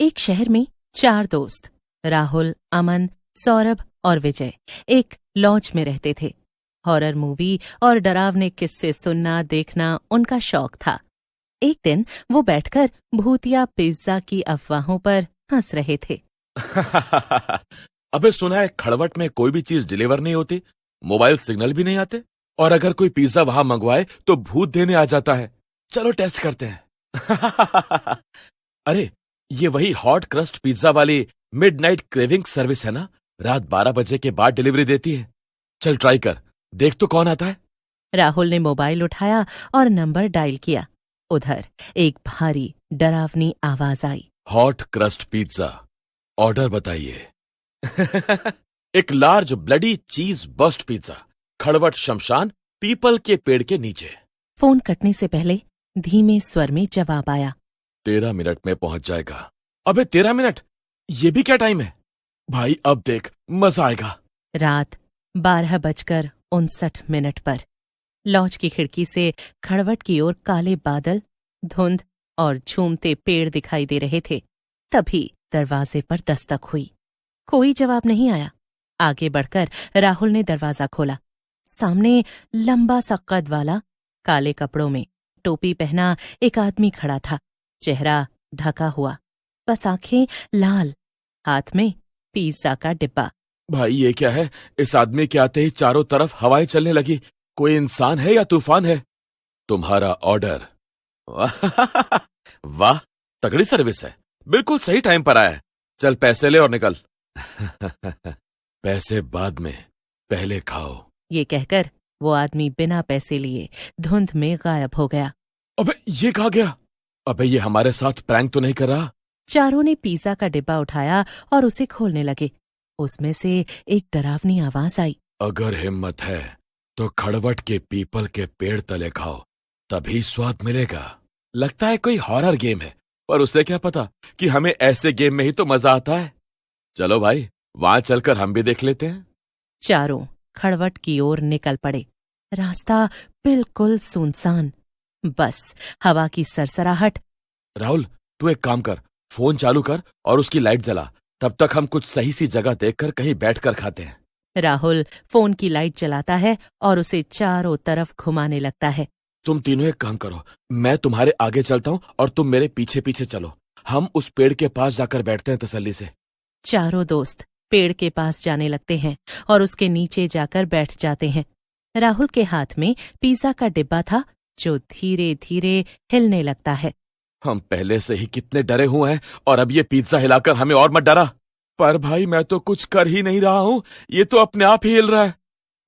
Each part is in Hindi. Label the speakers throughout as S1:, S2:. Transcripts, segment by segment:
S1: एक शहर में 4 दोस्त राहुल, अमन, सौरभ और विजय एक लॉज में रहते थे। हॉरर मूवी और डरावने किस्से सुनना देखना उनका शौक था। एक दिन वो बैठकर भूतिया पिज्जा की अफवाहों पर हंस रहे थे।
S2: अबे सुना है खड़वट में कोई भी चीज डिलीवर नहीं होती, मोबाइल सिग्नल भी नहीं आते, और अगर कोई पिज्जा वहां मंगवाए तो भूत देने आ जाता है। चलो टेस्ट करते हैं। अरे ये वही हॉट क्रस्ट पिज्जा वाली मिडनाइट क्रेविंग सर्विस है ना? रात 12 बजे के बाद डिलीवरी देती है। चल ट्राई कर, देख तो कौन आता है।
S1: राहुल ने मोबाइल उठाया और नंबर डायल किया। उधर एक भारी डरावनी आवाज आई।
S2: हॉट क्रस्ट पिज्जा, ऑर्डर बताइए। एक लार्ज ब्लडी चीज बस्ट पिज्जा, खड़वट शमशान, पीपल के पेड़ के नीचे।
S1: फोन कटने से पहले धीमे स्वर में जवाब आया।
S2: 13 मिनट में पहुंच जाएगा। अबे 13 मिनट, ये भी क्या टाइम है? भाई अब देख, मजा आएगा।
S1: रात 12:59 पर लॉज की खिड़की से खड़वट की ओर काले बादल, धुंध और झूमते पेड़ दिखाई दे रहे थे। तभी दरवाजे पर दस्तक हुई। कोई जवाब नहीं आया। आगे बढ़कर राहुल ने दरवाजा खोला। सामने लंबा सा कद वाला, काले कपड़ों में टोपी पहना एक आदमी खड़ा था। चेहरा ढका हुआ, बस आंखें लाल, हाथ में पिज्जा का डिब्बा।
S2: भाई ये क्या है? इस आदमी के आते ही चारों तरफ हवाएं चलने लगी। कोई इंसान है या तूफान है? तुम्हारा ऑर्डर। वाह, तगड़ी सर्विस है, बिल्कुल सही टाइम पर आया है। चल पैसे ले और निकल। पैसे बाद में, पहले खाओ।
S1: ये कहकर वो आदमी बिना पैसे लिए धुंध में गायब हो गया।
S2: अबे ये कहाँ गया? अबे ये हमारे साथ प्रैंक तो नहीं कर रहा?
S1: चारों ने पिज्जा का डिब्बा उठाया और उसे खोलने लगे। उसमें से एक डरावनी आवाज आई।
S2: अगर हिम्मत है तो खड़वट के पीपल के पेड़ तले खाओ, तभी स्वाद मिलेगा। लगता है कोई हॉरर गेम है, पर उसे क्या पता कि हमें ऐसे गेम में ही तो मजा आता है। चलो भाई, वहां चलकर हम भी देख लेते हैं।
S1: चारों खड़वट की ओर निकल पड़े। रास्ता बिल्कुल सुनसान, बस हवा की सरसराहट।
S2: राहुल, तू एक काम कर, फोन चालू कर और उसकी लाइट जला। तब तक हम कुछ सही सी जगह देखकर कहीं बैठकर खाते हैं।
S1: राहुल फोन की लाइट जलाता है और उसे चारों तरफ घुमाने लगता है।
S2: तुम तीनों एक काम करो, मैं तुम्हारे आगे चलता हूं और तुम मेरे पीछे पीछे चलो। हम उस पेड़ के पास जाकर बैठते हैं तसल्ली से।
S1: चारों दोस्त पेड़ के पास जाने लगते हैं और उसके नीचे जाकर बैठ जाते हैं। राहुल के हाथ में पिज्जा का डिब्बा था जो धीरे धीरे हिलने लगता है।
S2: हम पहले से ही कितने डरे हुए हैं और अब ये पिज्जा हिलाकर हमें और मत डरा। पर भाई मैं तो कुछ कर ही नहीं रहा हूं, ये तो अपने आप ही हिल रहा है।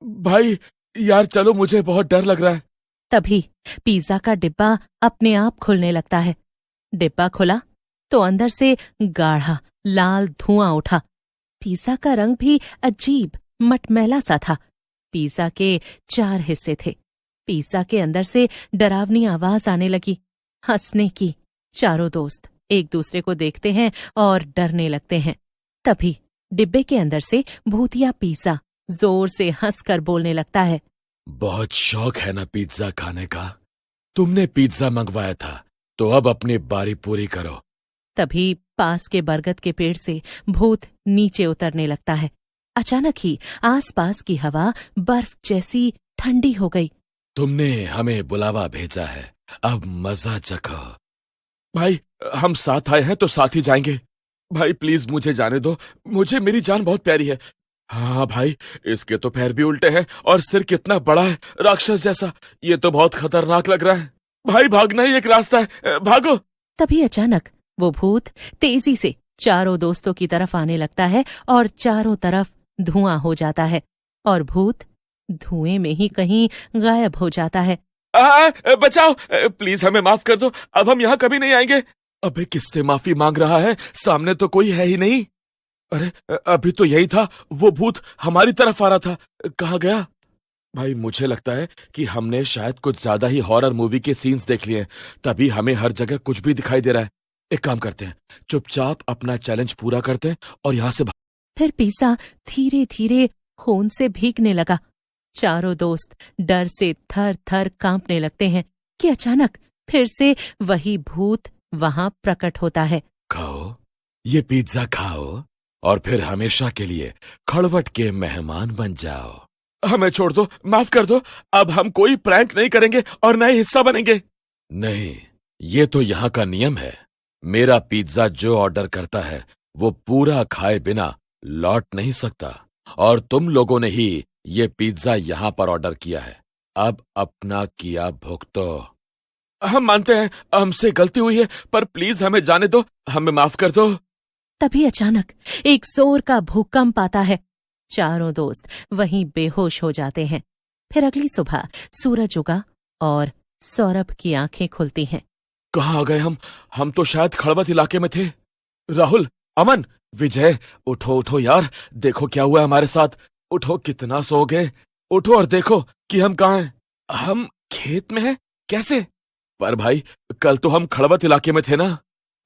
S2: भाई यार चलो, मुझे बहुत डर लग रहा है।
S1: तभी पिज्जा का डिब्बा अपने आप खुलने लगता है। डिब्बा खुला तो अंदर से गाढ़ा लाल धुआं उठा। पिज्जा का रंग भी अजीब मटमैला सा था। पिज्जा के 4 हिस्से थे। पिज्जा के अंदर से डरावनी आवाज आने लगी, हंसने की। चारों दोस्त एक दूसरे को देखते हैं और डरने लगते हैं। तभी डिब्बे के अंदर से भूतिया पिज्जा जोर से हंसकर बोलने लगता है।
S2: बहुत शौक है ना पिज्जा खाने का? तुमने पिज्जा मंगवाया था तो अब अपनी बारी पूरी करो।
S1: तभी पास के बरगद के पेड़ से भूत नीचे उतरने लगता है। अचानक ही आसपास की हवा बर्फ जैसी ठंडी हो गई।
S2: तुमने हमें बुलावा भेजा है, अब मजा चखो। भाई हम साथ आए हैं तो साथ ही जाएंगे। भाई प्लीज मुझे जाने दो, मुझे मेरी जान बहुत प्यारी है। हाँ भाई, इसके तो पैर भी उल्टे हैं और सिर कितना बड़ा है, राक्षस जैसा। ये तो बहुत खतरनाक लग रहा है। भाई भागना ही एक रास्ता है, भागो।
S1: तभी अचानक वो भूत तेजी से चारों दोस्तों की तरफ आने लगता है और चारों तरफ धुआं हो जाता है और भूत धुएं में ही कहीं गायब हो जाता है।
S2: बचाओ, प्लीज हमें माफ कर दो, अब हम यहाँ कभी नहीं आएंगे। अबे किससे माफी मांग रहा है? सामने तो कोई है ही नहीं। अरे अभी तो यही था, वो भूत हमारी तरफ आ रहा था, कहाँ गया? भाई मुझे लगता है कि हमने शायद कुछ ज्यादा ही हॉरर मूवी के सीन्स देख लिए हैं, तभी हमें हर जगह कुछ भी दिखाई दे रहा है। एक काम करते हैं, चुपचाप अपना चैलेंज पूरा करते हैं और यहाँ से
S1: फिर पिज्जा धीरे धीरे खून से भीगने लगा। चारों दोस्त डर से थर थर कांपने लगते हैं कि अचानक फिर से वही भूत वहां प्रकट होता है।
S2: खाओ, ये पिज्जा खाओ और फिर हमेशा के लिए खड़वट के मेहमान बन जाओ। हमें छोड़ दो, माफ कर दो। अब हम कोई प्रैंक नहीं करेंगे और नए हिस्सा बनेंगे। नहीं, ये तो यहाँ का नियम है। मेरा पिज्जा जो ऑर्डर करता है वो पूरा खाए बिना लौट नहीं सकता, और तुम लोगों ने ही ये पिज्जा यहाँ पर ऑर्डर किया है। अब अपना किया भुगतो। हम मानते हैं हमसे गलती हुई है, पर प्लीज हमें जाने दो, हमें माफ कर दो।
S1: तभी अचानक एक जोर का भूकंप आता है। चारों दोस्त वहीं बेहोश हो जाते हैं। फिर अगली सुबह सूरज उगा और सौरभ की आंखें खुलती हैं।
S2: कहाँ आ गए हम तो शायद खड़बत इलाके में थे। राहुल, अमन, विजय, उठो उठो यार, देखो क्या हुआ हमारे साथ। उठो, कितना सो गए। उठो और देखो कि हम कहाँ हैं। हम खेत में हैं? कैसे? पर भाई, कल तो हम खड़बत इलाके में थे ना।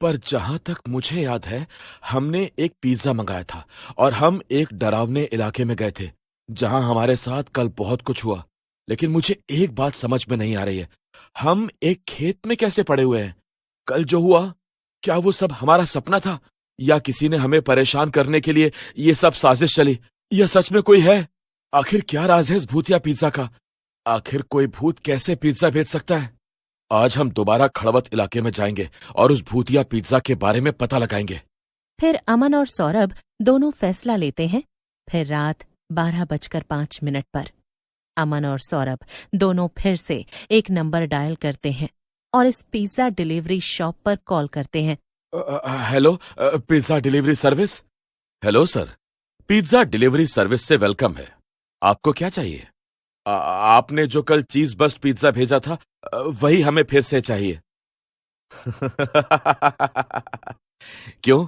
S2: पर जहां तक मुझे याद है, हमने एक पिज्जा मंगाया था और हम एक डरावने इलाके में गए थे जहां हमारे साथ कल बहुत कुछ हुआ। लेकिन मुझे एक बात समझ में नहीं आ रही है, हम एक खेत में कैसे पड़े हुए हैं? कल जो हुआ, क्या वो सब हमारा सपना था, या किसी ने हमें परेशान करने के लिए ये सब साजिश चली? यह सच में कोई है? आखिर क्या राज है इस भूतिया पिज्जा का? आखिर कोई भूत कैसे पिज्जा भेज सकता है? आज हम दोबारा खड़वत इलाके में जाएंगे और उस भूतिया पिज्जा के बारे में पता लगाएंगे।
S1: फिर अमन और सौरभ दोनों फैसला लेते हैं। फिर रात 12:05 पर अमन और सौरभ दोनों फिर से एक नंबर डायल करते हैं और इस पिज्जा डिलीवरी शॉप पर कॉल करते हैं।
S2: Hello, pizza delivery service. Hello sir, pizza delivery service से वेलकम है। आपको क्या चाहिए? आपने जो कल चीज बस्ट पिज्जा भेजा था, वही हमें फिर से चाहिए। क्यों,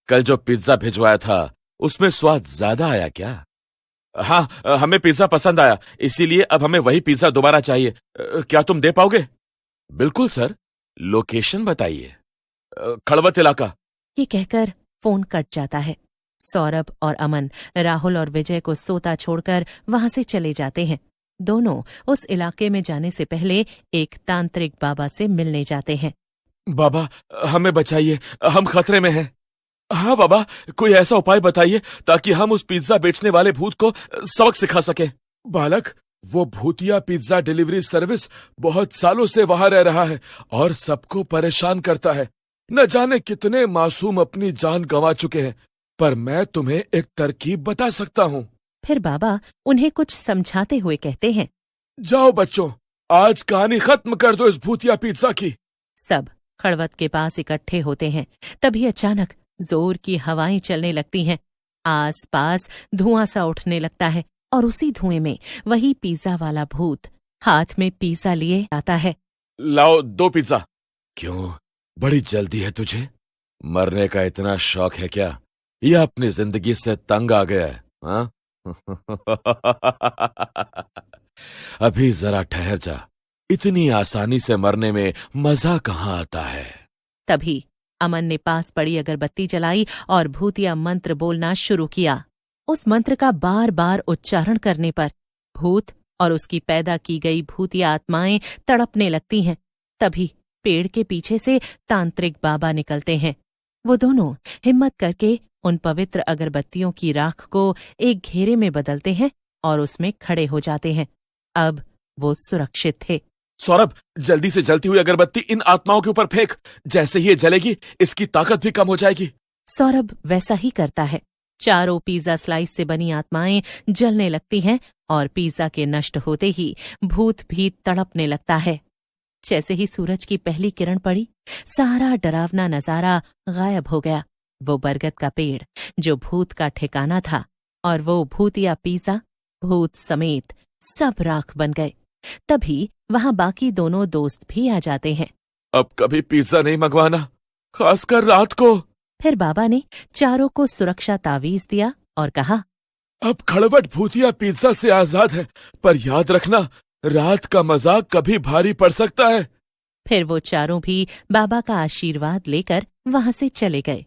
S2: कल जो पिज्जा भिजवाया था उसमें स्वाद ज्यादा आया क्या? हाँ, हमें पिज्जा पसंद आया, इसीलिए अब हमें वही पिज्जा दोबारा चाहिए। क्या तुम दे पाओगे? बिल्कुल सर, लोकेशन बताइए। खड़वत इलाका।
S1: ये कहकर फोन कट जाता है। सौरभ और अमन राहुल और विजय को सोता छोड़कर वहां से चले जाते हैं। दोनों उस इलाके में जाने से पहले एक तांत्रिक बाबा से मिलने जाते हैं।
S2: बाबा, हमें बचाइए, हम खतरे में हैं। हाँ बाबा, कोई ऐसा उपाय बताइए ताकि हम उस पिज्जा बेचने वाले भूत को सबक सिखा सके। बालक, वो भूतिया पिज्जा डिलीवरी सर्विस बहुत सालों से वहां रह रहा है और सबको परेशान करता है। न जाने कितने मासूम अपनी जान गंवा चुके हैं, पर मैं तुम्हें एक तरकीब बता सकता हूँ।
S1: फिर बाबा उन्हें कुछ समझाते हुए कहते हैं,
S2: जाओ बच्चों, आज कहानी खत्म कर दो इस भूतिया पिज्जा की।
S1: सब खड़वत के पास इकट्ठे होते हैं। तभी अचानक जोर की हवाएं चलने लगती हैं। आसपास धुआं सा उठने लगता है और उसी धुएं में वही पिज्जा वाला भूत हाथ में पिज्जा लिए आता है।
S2: लाओ 2 पिज्जा। क्यों, बड़ी जल्दी है तुझे? मरने का इतना शौक है क्या, या अपनी जिंदगी से तंग आ गया है? हाँ? अभी जरा ठहर जा, इतनी आसानी से मरने में मजा कहाँ आता है।
S1: तभी अमन ने पास पड़ी अगरबत्ती जलाई और भूतिया मंत्र बोलना शुरू किया। उस मंत्र का बार बार उच्चारण करने पर भूत और उसकी पैदा की गई भूतिया आत्माएं तड़पने लगती हैं। तभी पेड़ के पीछे से तांत्रिक बाबा निकलते हैं। वो दोनों हिम्मत करके उन पवित्र अगरबत्तियों की राख को एक घेरे में बदलते हैं और उसमें खड़े हो जाते हैं। अब वो सुरक्षित थे।
S2: सौरभ, जल्दी से जलती हुई अगरबत्ती इन आत्माओं के ऊपर फेंक। जैसे ही ये जलेगी, इसकी ताकत भी कम हो जाएगी।
S1: सौरभ वैसा ही करता है। चारों पिज्जा स्लाइस से बनी आत्माएं जलने लगती हैं और पिज्जा के नष्ट होते ही भूत भी तड़पने लगता है। जैसे ही सूरज की पहली किरण पड़ी, सारा डरावना नजारा गायब हो गया। वो बरगद का पेड़ जो भूत का ठिकाना था, और वो भूतिया पिज्जा भूत समेत सब राख बन गए। तभी वहां बाकी दोनों दोस्त भी आ जाते हैं।
S2: अब कभी पिज्जा नहीं मंगवाना, खासकर रात को।
S1: फिर बाबा ने चारों को सुरक्षा तावीज दिया और कहा,
S2: अब खड़वट भूतिया पिज्जा से आजाद है, पर याद रखना, रात का मजाक कभी भारी पड़ सकता है।
S1: फिर वो चारों भी बाबा का आशीर्वाद लेकर वहां से चले गए।